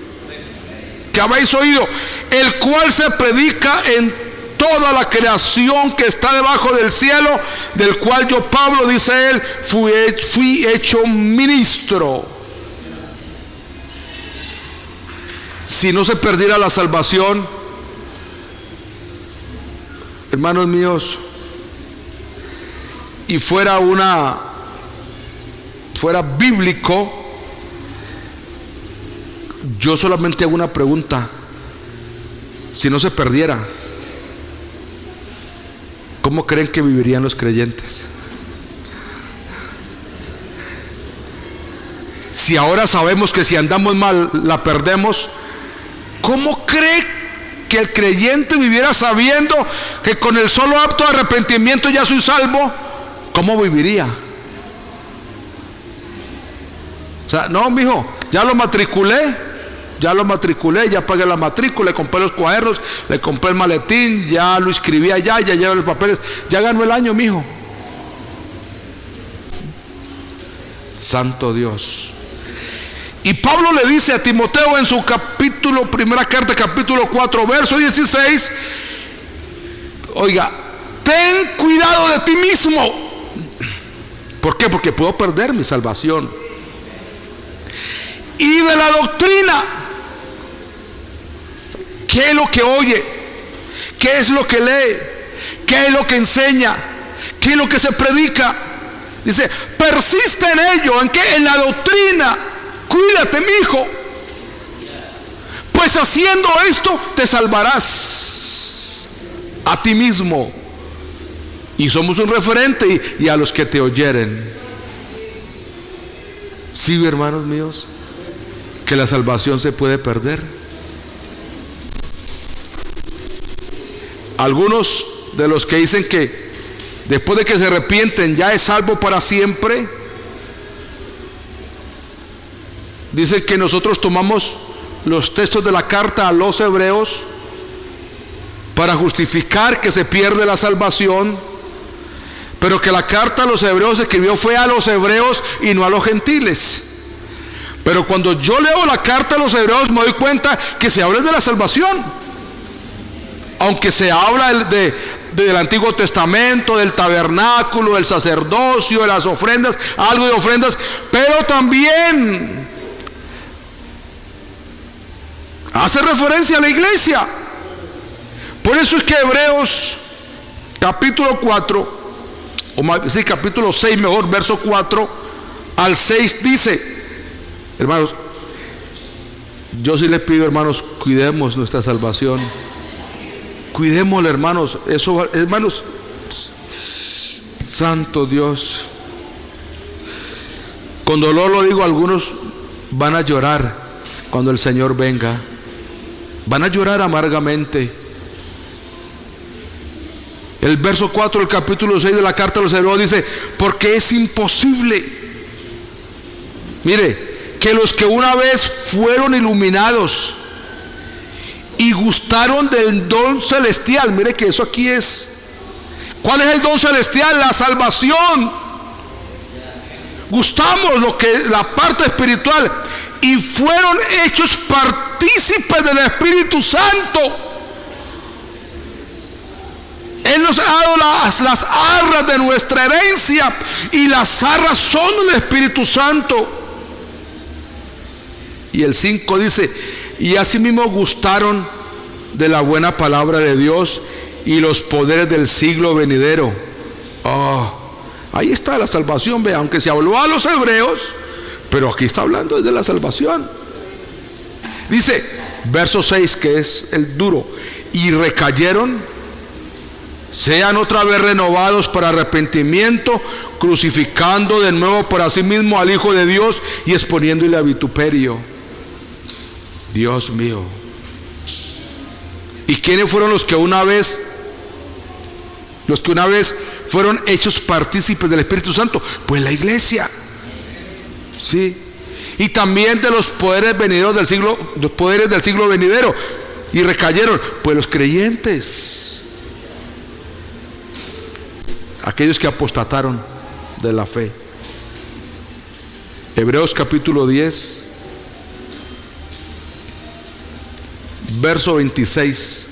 A: Que habéis oído, el cual se predica en toda la creación que está debajo del cielo, del cual yo, Pablo, dice él, fui hecho ministro. Si no se perdiera la salvación, hermanos míos, y fuera bíblico, yo solamente hago una pregunta: si no se perdiera, ¿cómo creen que vivirían los creyentes? Si ahora sabemos que si andamos mal la perdemos, ¿cómo cree que el creyente viviera sabiendo que con el solo acto de arrepentimiento ya soy salvo? ¿Cómo viviría? O sea, no, mijo, ya lo matriculé, ya pagué la matrícula, le compré los cuadernos, le compré el maletín, ya lo inscribí allá, ya llevo los papeles, ya ganó el año, mijo. Santo Dios. Y Pablo le dice a Timoteo en su primera carta, capítulo 4, verso 16: oiga, ten cuidado de ti mismo. ¿Por qué? Porque puedo perder mi salvación. Y de la doctrina. ¿Qué es lo que oye? ¿Qué es lo que lee? ¿Qué es lo que enseña? ¿Qué es lo que se predica? Dice: persiste en ello. ¿En qué? En la doctrina. Cuídate, mi hijo, pues haciendo esto te salvarás a ti mismo, y somos un referente, y a los que te oyeren. Sí, hermanos míos, que la salvación se puede perder. Algunos de los que dicen que después de que se arrepienten ya es salvo para siempre, dicen que nosotros tomamos los textos de la carta a los hebreos para justificar que se pierde la salvación, pero que la carta a los hebreos se escribió fue a los hebreos y no a los gentiles. Pero cuando yo leo la carta a los hebreos me doy cuenta que se habla de la salvación, aunque se habla del Antiguo Testamento, del tabernáculo, del sacerdocio, de las ofrendas, algo de ofrendas, pero también hace referencia a la iglesia. Por eso es que Hebreos capítulo 4, capítulo 6 mejor, verso 4 al 6 dice: hermanos, yo sí les pido, hermanos, cuidemos nuestra salvación. Cuidémosla, hermanos. Eso, hermanos, santo Dios. Con dolor lo digo, algunos van a llorar cuando el Señor venga. Van a llorar amargamente. El verso 4 del capítulo 6 de la carta a los hebreos dice: porque es imposible, mire, que los que una vez fueron iluminados y gustaron del don celestial. Mire que eso aquí es. ¿Cuál es el don celestial? La salvación. Gustamos lo que es la parte espiritual y fueron hechos partícipes del Espíritu Santo. Él nos ha dado las arras de nuestra herencia, y las arras son el Espíritu Santo. Y el 5 dice: y asimismo gustaron de la buena palabra de Dios y los poderes del siglo venidero. Ahí está la salvación, vea, aunque se habló a los hebreos, pero aquí está hablando de la salvación. Dice, verso 6, que es el duro: y recayeron, sean otra vez renovados para arrepentimiento, crucificando de nuevo por sí mismo al Hijo de Dios y exponiéndole a vituperio. Dios mío. ¿Y quiénes fueron los que una vez fueron hechos partícipes del Espíritu Santo? Pues la iglesia. Sí. Y también de los poderes venideros del siglo, los poderes del siglo venidero. Y recayeron, pues los creyentes, aquellos que apostataron de la fe. Hebreos capítulo 10, verso 26.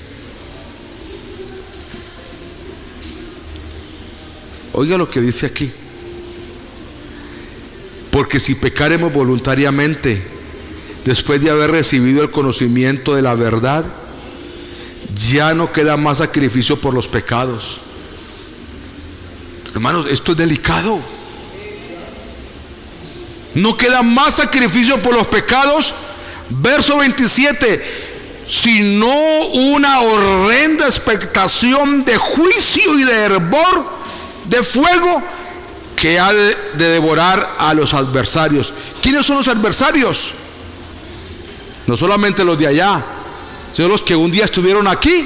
A: Oiga lo que dice aquí: porque si pecaremos voluntariamente después de haber recibido el conocimiento de la verdad, ya no queda más sacrificio por los pecados. Hermanos, esto es delicado. No queda más sacrificio por los pecados. Verso 27: sino una horrenda expectación de juicio y de hervor de fuego que ha de devorar a los adversarios. ¿Quiénes son los adversarios? No solamente los de allá, sino los que un día estuvieron aquí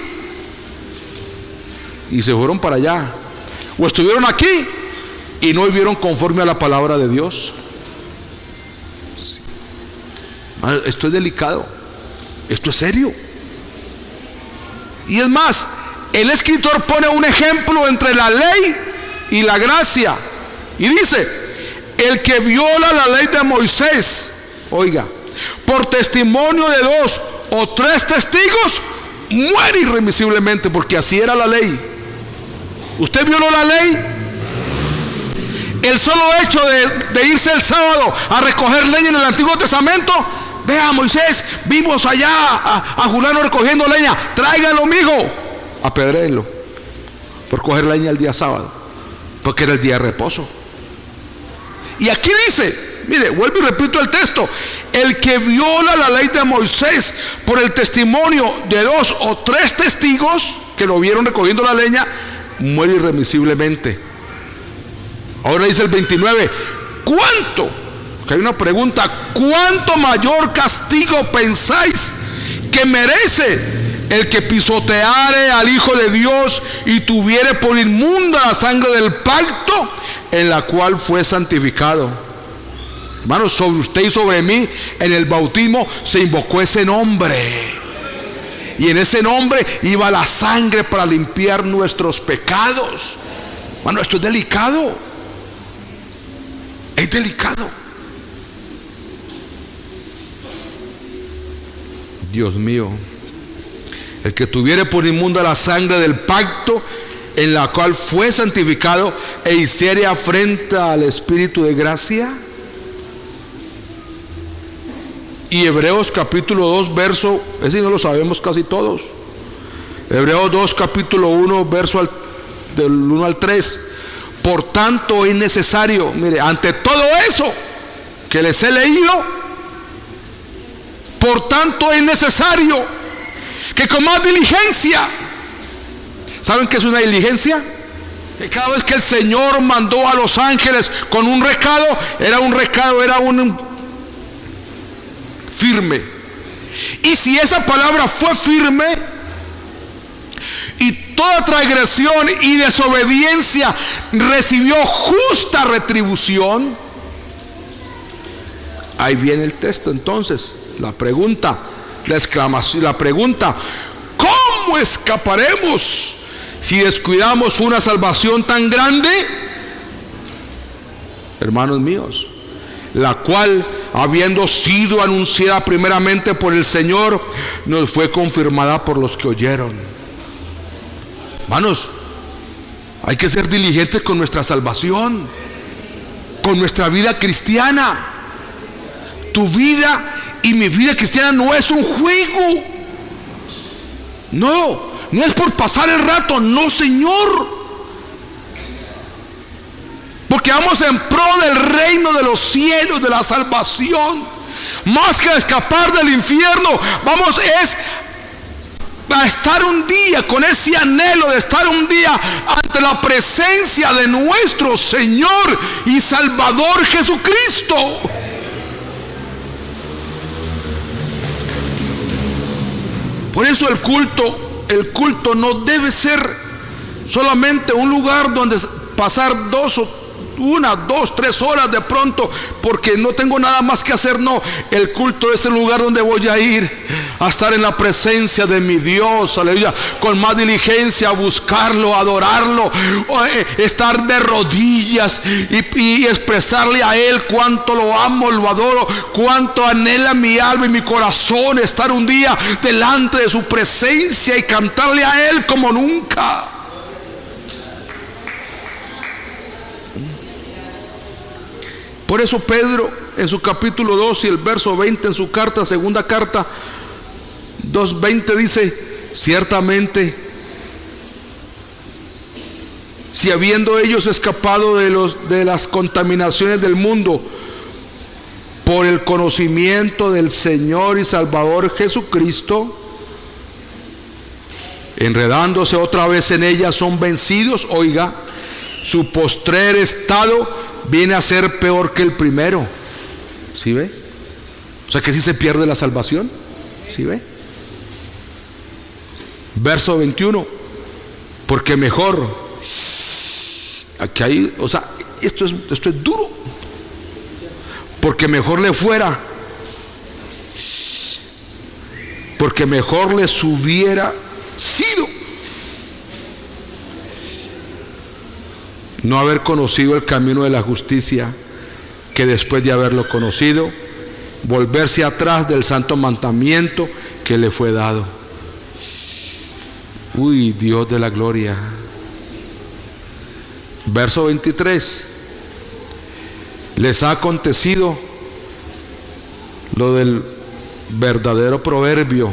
A: y se fueron para allá, o estuvieron aquí y no vivieron conforme a la palabra de Dios. Sí. Esto es delicado, esto es serio. Y es más, el escritor pone un ejemplo entre la ley y la gracia, y dice: el que viola la ley de Moisés, oiga, por testimonio de 2 o 3 testigos, muere irremisiblemente, porque así era la ley. Usted violó la ley. El solo hecho de irse el sábado a recoger leña en el Antiguo Testamento: vea, Moisés, vimos allá a Julano recogiendo leña, tráigalo, mijo, apedréenlo por coger leña el día sábado, porque era el día de reposo. Y aquí dice, mire, vuelvo y repito el texto: el que viola la ley de Moisés por el testimonio de 2 o 3 testigos que lo vieron recogiendo la leña, muere irremisiblemente. Ahora dice el 29: ¿cuánto? Que hay una pregunta: ¿cuánto mayor castigo pensáis que merece el que pisoteare al Hijo de Dios y tuviere por inmunda la sangre del pacto en la cual fue santificado? Hermanos, sobre usted y sobre mí en el bautismo se invocó ese nombre, y en ese nombre iba la sangre para limpiar nuestros pecados. Hermano, esto es delicado. Es delicado. Dios mío. El que tuviere por inmunda la sangre del pacto en la cual fue santificado e hiciere afrenta al Espíritu de gracia. Y Hebreos capítulo 2 verso, ese no lo sabemos casi todos. Hebreos 2 capítulo 1 verso del 1 al 3. Por tanto es necesario, mire, ante todo eso que les he leído, por tanto es necesario que con más diligencia. ¿Saben qué es una diligencia? Que cada vez que el Señor mandó a los ángeles con un recado, era un firme. Y si esa palabra fue firme, y toda transgresión y desobediencia recibió justa retribución, ahí viene el texto. Entonces, la pregunta: la exclamación, la pregunta: ¿cómo escaparemos si descuidamos una salvación tan grande? Hermanos míos, la cual, habiendo sido anunciada primeramente por el Señor, nos fue confirmada por los que oyeron. Hermanos, hay que ser diligentes con nuestra salvación, con nuestra vida cristiana. Tu vida y mi vida cristiana no es un juego. No es por pasar el rato, no, Señor. Porque vamos en pro del reino de los cielos, de la salvación. Más que escapar del infierno, vamos a estar un día con ese anhelo de estar un día ante la presencia de nuestro Señor y Salvador Jesucristo. Por eso el culto no debe ser solamente un lugar donde pasar 1, 2, 3 horas de pronto porque no tengo nada más que hacer. No, el culto es el lugar donde voy a ir a estar en la presencia de mi Dios, aleluya, con más diligencia, a buscarlo, a adorarlo, estar de rodillas y expresarle a Él cuánto lo amo, lo adoro, cuánto anhela mi alma y mi corazón estar un día delante de su presencia y cantarle a Él como nunca. Por eso Pedro en su capítulo 2 y el verso 20 en su carta, segunda carta 2:20 dice: ciertamente, si habiendo ellos escapado de las contaminaciones del mundo por el conocimiento del Señor y Salvador Jesucristo, enredándose otra vez en ellas, son vencidos, oiga, su postrer estado viene a ser peor que el primero. ¿Sí ve? O sea que sí se pierde la salvación. ¿Sí ve? Verso 21: porque mejor, aquí hay, o sea, esto es duro. Porque mejor le fuera, porque mejor les hubiera sido no haber conocido el camino de la justicia, que después de haberlo conocido, volverse atrás del santo mandamiento que le fue dado. Uy, Dios de la gloria. Verso 23: les ha acontecido lo del verdadero proverbio: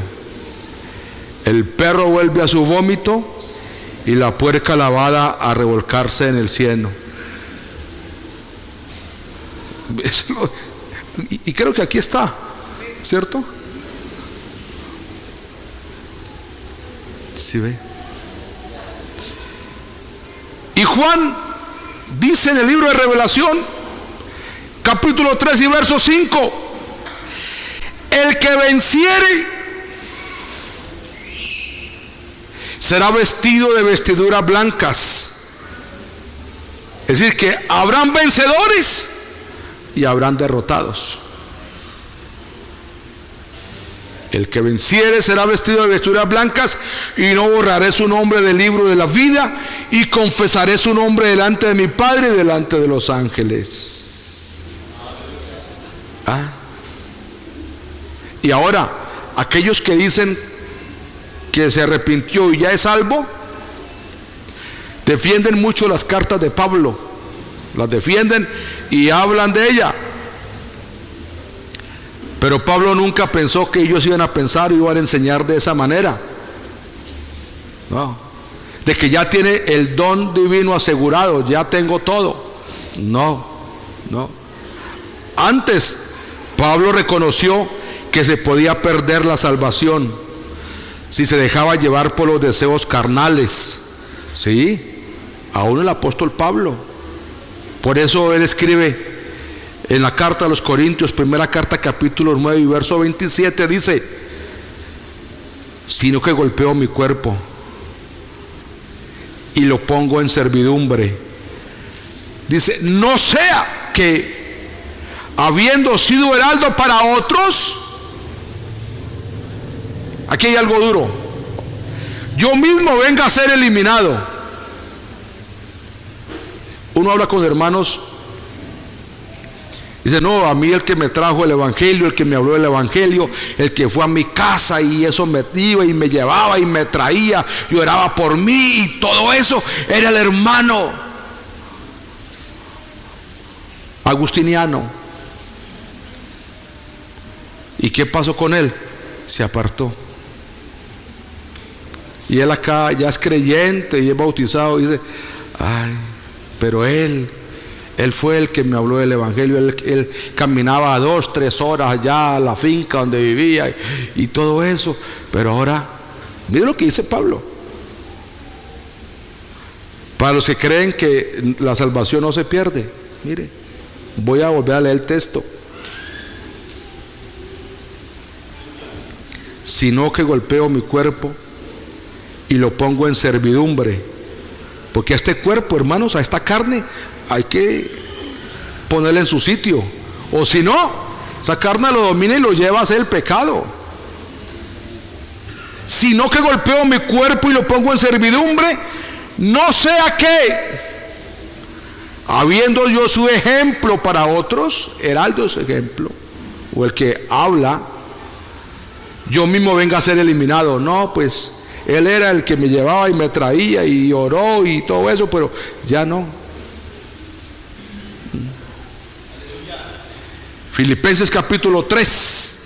A: el perro vuelve a su vómito y la puerca lavada a revolcarse en el cieno. Y creo que aquí está, ¿cierto? ¿Sí ve? Y Juan dice en el libro de Revelación, capítulo 3 y verso 5: el que venciere será vestido de vestiduras blancas. Es decir, que habrán vencedores y habrán derrotados. El que venciere será vestido de vestiduras blancas, y no borraré su nombre del libro de la vida, y confesaré su nombre delante de mi Padre y delante de los ángeles. Y ahora, aquellos que dicen que se arrepintió y ya es salvo, defienden mucho las cartas de Pablo, las defienden y hablan de ella. Pero Pablo nunca pensó que ellos iban a pensar o iban a enseñar de esa manera. No, de que ya tiene el don divino asegurado, ya tengo todo. No. Antes Pablo reconoció que se podía perder la salvación si se dejaba llevar por los deseos carnales. Sí, aún el apóstol Pablo. Por eso él escribe en la carta a los Corintios, primera carta, capítulo 9 y verso 27, dice: sino que golpeo mi cuerpo y lo pongo en servidumbre. Dice: no sea que, habiendo sido heraldo para otros, Aquí hay algo duro. Yo mismo venga a ser eliminado. Uno habla con hermanos, dice, no, a mí el que me trajo el evangelio, el que me habló del evangelio, el que fue a mi casa y eso me iba y me llevaba y me traía y oraba por mí y todo eso, era el hermano agustiniano. ¿Y qué pasó con él? Se apartó. Y él acá ya es creyente y es bautizado y dice, ay, pero él fue el que me habló del evangelio. Él caminaba 2, 3 horas allá a la finca donde vivía y todo eso. Pero ahora, mire lo que dice Pablo. Para los que creen que la salvación no se pierde, mire, voy a volver a leer el texto. Sino que golpeo mi cuerpo y lo pongo en servidumbre. Porque a este cuerpo, hermanos, a esta carne hay que ponerla en su sitio. O si no, esa carne lo domina y lo lleva a hacer el pecado. Sino que golpeo mi cuerpo y lo pongo en servidumbre, no sea que, habiendo yo su ejemplo para otros, heraldo es ejemplo, o el que habla, yo mismo venga a ser eliminado. No, pues él era el que me llevaba y me traía y oró y todo eso, pero ya no. Filipenses capítulo 3,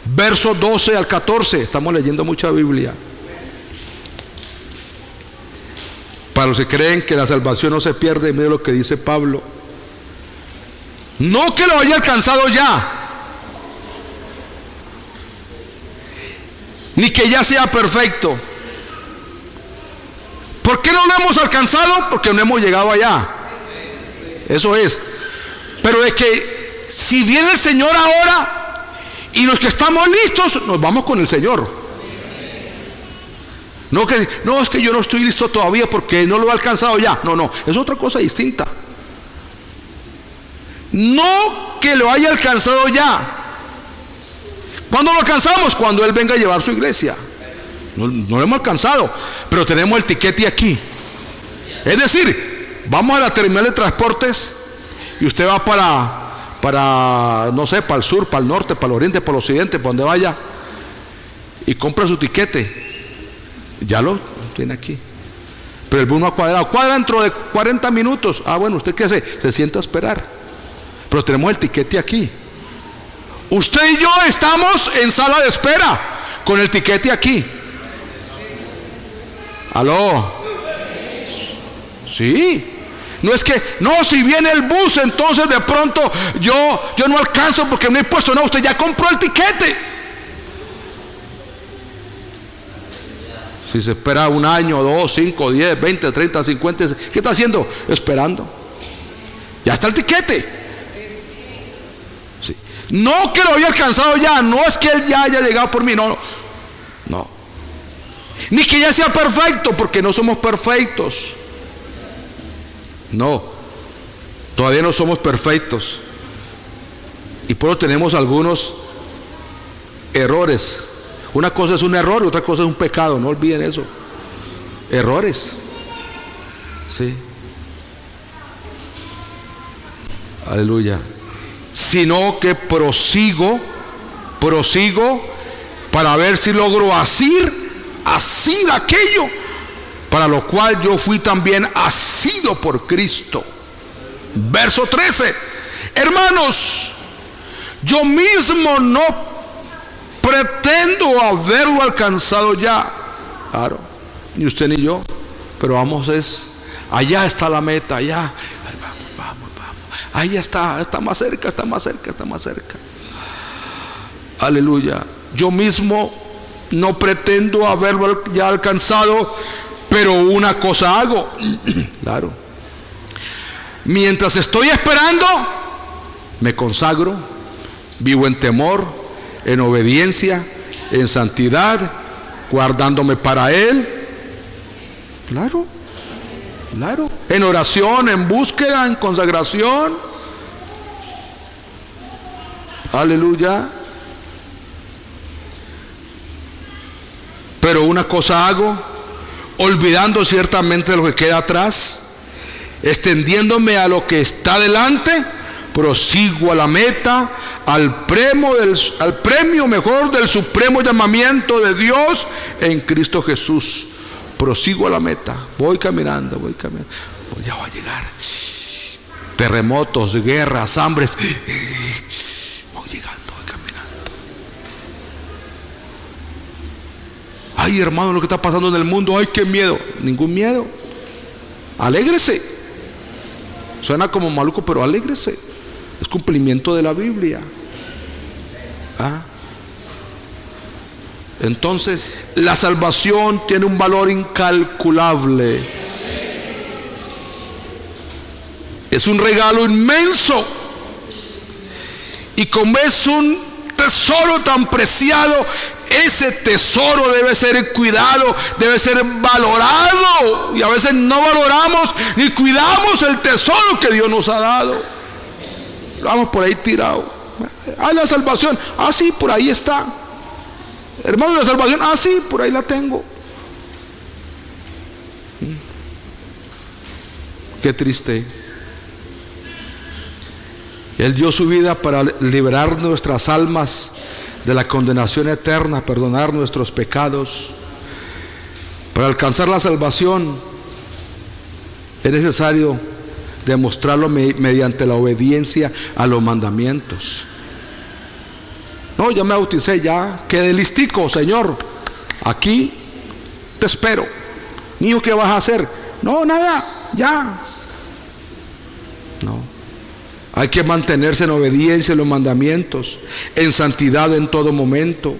A: versos 12 al 14. Estamos leyendo mucha Biblia. Para los que creen que la salvación no se pierde, mire lo que dice Pablo. No que lo haya alcanzado ya, ni que ya sea perfecto. ¿Por qué no lo hemos alcanzado? Porque no hemos llegado allá. Eso es. Pero es que si viene el Señor ahora y los que estamos listos, nos vamos con el Señor. No, es que yo no estoy listo todavía porque no lo he alcanzado ya. No, es otra cosa distinta. No que lo haya alcanzado ya. ¿Cuándo lo alcanzamos? Cuando Él venga a llevar su iglesia. No lo hemos alcanzado, pero tenemos el tiquete aquí. Es decir, vamos a la terminal de transportes y usted va para no sé, para el sur, para el norte, para el oriente, para el occidente, para donde vaya, y compra su tiquete. Ya lo tiene aquí. Pero el bus no ha cuadrado. Cuadra dentro de 40 minutos. Ah, bueno, ¿usted qué hace? Se sienta a esperar. Pero tenemos el tiquete aquí. Usted y yo estamos en sala de espera con el tiquete aquí. ¿Aló? Sí. No es que, no, si viene el bus, entonces de pronto yo no alcanzo porque no he puesto. No, usted ya compró el tiquete. Si se espera 1 año, 2, 5, 10, 20, 30, 50, ¿qué está haciendo? Esperando. Ya está el tiquete. Sí. No que lo había alcanzado ya, no es que Él ya haya llegado por mí, no. Ni que ya sea perfecto, porque no somos perfectos. No, todavía no somos perfectos. Y por eso tenemos algunos errores. Una cosa es un error y otra cosa es un pecado, no olviden eso. Errores. Sí. Aleluya. Sino que prosigo para ver si logro asir aquello para lo cual yo fui también asido por Cristo. Verso 13. Hermanos, yo mismo no pretendo haberlo alcanzado ya. Claro, ni usted ni yo. Pero vamos, allá está la meta, allá. Vamos. Ahí está más cerca. Aleluya. Yo mismo no pretendo haberlo ya alcanzado, pero una cosa hago. Claro. Mientras estoy esperando, me consagro, vivo en temor, en obediencia, en santidad, guardándome para Él. Claro. En oración, en búsqueda, en consagración. Aleluya. Pero una cosa hago, olvidando ciertamente de lo que queda atrás, extendiéndome a lo que está delante, prosigo a la meta, al premio mejor del supremo llamamiento de Dios en Cristo Jesús. Prosigo a la meta, voy caminando, ya voy a llegar. Terremotos, guerras, hambres, voy llegando, voy caminando. Ay, hermano, lo que está pasando en el mundo, ay, qué miedo. Ningún miedo, alégrese. Suena como maluco, pero alégrese. Es cumplimiento de la Biblia. Entonces, la salvación tiene un valor incalculable. Es un regalo inmenso. Y como es un tesoro tan preciado, ese tesoro debe ser cuidado, debe ser valorado. Y a veces no valoramos ni cuidamos el tesoro que Dios nos ha dado. Lo vamos por ahí tirado. La salvación, sí, por ahí está. Hermano, la salvación, sí, por ahí la tengo. Qué triste. Él dio su vida para liberar nuestras almas de la condenación eterna, perdonar nuestros pecados. Para alcanzar la salvación es necesario demostrarlo mediante la obediencia a los mandamientos. No, ya me bauticé, ya quedé listico, Señor, aquí te espero. Niño, ¿qué vas a hacer? No, nada, ya. No, hay que mantenerse en obediencia a los mandamientos, en santidad en todo momento.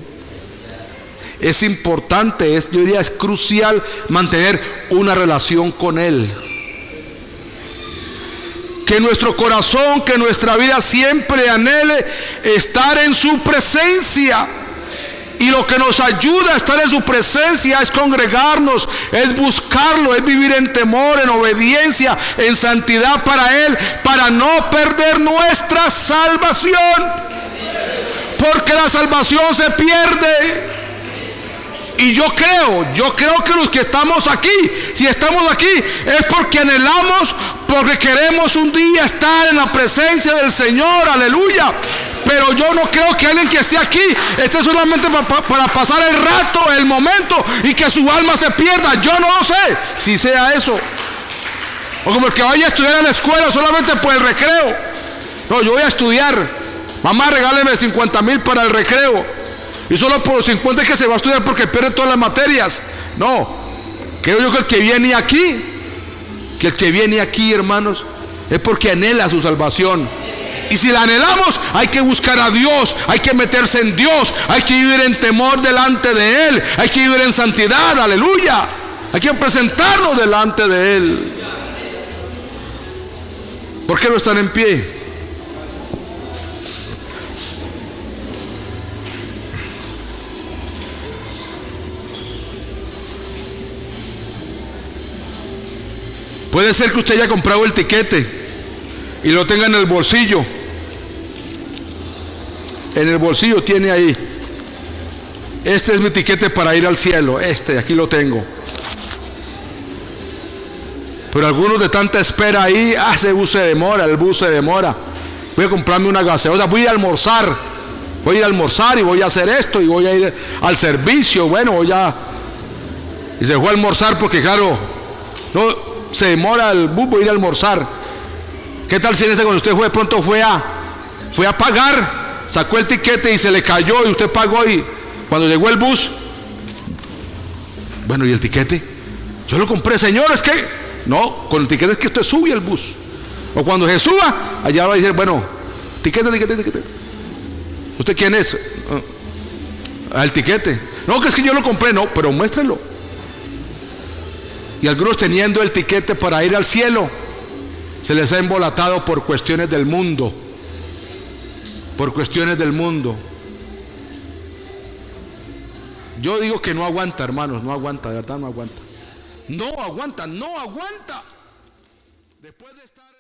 A: Es importante, yo diría, es crucial mantener una relación con Él. Que nuestro corazón, que nuestra vida siempre anhele estar en su presencia. Y lo que nos ayuda a estar en su presencia es congregarnos, es buscarlo, es vivir en temor, en obediencia, en santidad para Él, para no perder nuestra salvación. Porque la salvación se pierde. Y yo creo que los que estamos aquí, si estamos aquí, es porque anhelamos, porque queremos un día estar en la presencia del Señor, aleluya. Pero yo no creo que alguien que esté aquí esté solamente para pasar el rato, el momento, y que su alma se pierda. Yo no lo sé si sea eso. O como el que vaya a estudiar en la escuela solamente por el recreo. No, yo voy a estudiar. Mamá, regáleme 50,000 para el recreo. Y solo por los 50 es que se va a estudiar porque pierde todas las materias. No, creo yo que el que viene aquí, hermanos, es porque anhela su salvación. Y si la anhelamos, hay que buscar a Dios, hay que meterse en Dios, hay que vivir en temor delante de Él, hay que vivir en santidad, aleluya. Hay que presentarnos delante de Él. ¿Por qué no están en pie? Puede ser que usted haya comprado el tiquete y lo tenga en el bolsillo. En el bolsillo tiene ahí: este es mi tiquete para ir al cielo. Aquí lo tengo. Pero algunos de tanta espera ahí, el bus se demora. Voy a comprarme una gaseosa, voy a ir a almorzar y voy a hacer esto y voy a ir al servicio. Y se fue a almorzar porque claro, no se demora el bus, voy a ir a almorzar. ¿Qué tal si cuando usted de pronto fue a pagar, sacó el tiquete y se le cayó y usted pagó, y cuando llegó el bus, ¿y el tiquete? Yo lo compré, señor, es que no, con el tiquete es que usted sube al bus. O cuando se suba, allá va a decir, tiquete. ¿Usted quién es? El tiquete. No, que es que yo lo compré. No, pero muéstrelo. Y algunos teniendo el tiquete para ir al cielo, se les ha embolatado por cuestiones del mundo. Yo digo que no aguanta, hermanos, no aguanta, de verdad no aguanta. No aguanta. Después de estar